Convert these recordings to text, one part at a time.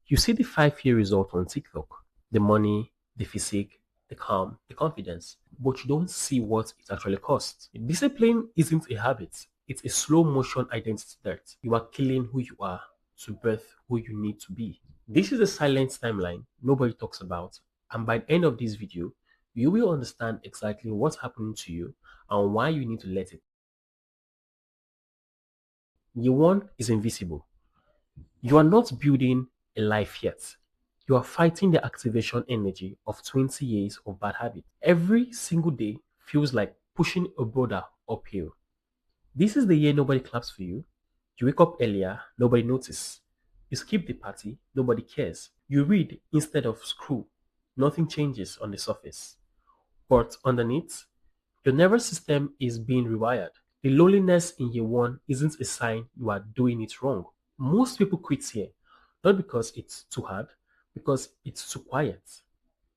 You see the 5-year result on TikTok, the money, the physique, the calm, the confidence, but you don't see what it actually costs. Discipline isn't a habit, it's a slow motion identity dirt. You are killing who you are to birth who you need to be. This is a silent timeline nobody talks about, and by the end of this video, you will understand exactly what's happening to you and why you need to let it. Year one is invisible. You are not building a life yet. You are fighting the activation energy of 20 years of bad habit. Every single day feels like pushing a boulder uphill. This is the year nobody claps for you. You wake up earlier, nobody notices. You skip the party, nobody cares. You read instead of scroll. Nothing changes on the surface. But underneath, your nervous system is being rewired. The loneliness in year one isn't a sign you are doing it wrong. Most people quit here, not because it's too hard, because it's too quiet.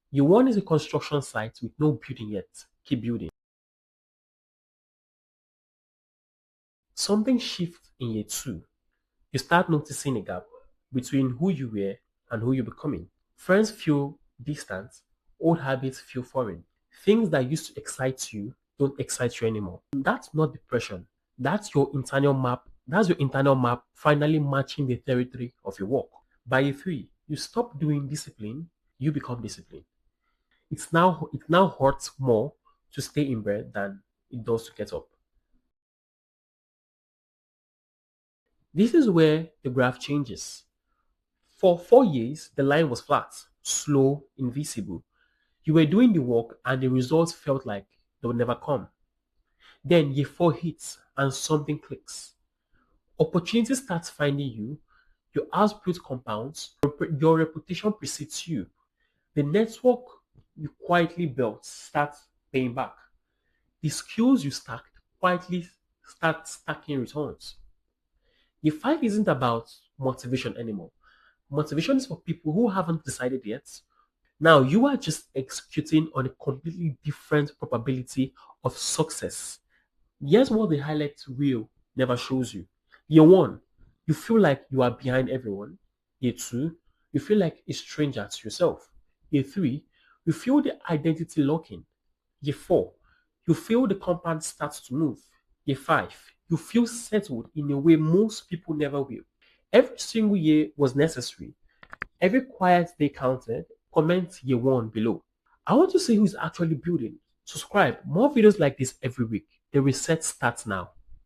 Year one is a construction site with no building yet. Keep building. Something shifts in year two. You start noticing a gap between who you were and who you're becoming. Friends feel distant, old habits feel foreign. Things that used to excite you don't excite you anymore. That's not depression. That's your internal map. That's your internal map finally matching the territory of your work. By year three, you stop doing discipline, you become disciplined. It now hurts more to stay in bed than it does to get up. This is where the graph changes. For 4 years, the line was flat, slow, invisible. You were doing the work and the results felt like they would never come. Then year four hits and something clicks. Opportunity starts finding you, your output compounds, your reputation precedes you. The network you quietly built starts paying back. The skills you stacked quietly start stacking returns. Year five isn't about motivation anymore. Motivation is for people who haven't decided yet. Now you are just executing on a completely different probability of success. Here's what the highlight reel never shows you. Year one, you feel like you are behind everyone. Year two, you feel like a stranger to yourself. Year three, you feel the identity locking. Year four, you feel the compound starts to move. Year five, you feel settled in a way most people never will. Every single year was necessary. Every quiet day counted. Comment year one below. I want to see who is actually building. Subscribe. More videos like this every week. The reset starts now.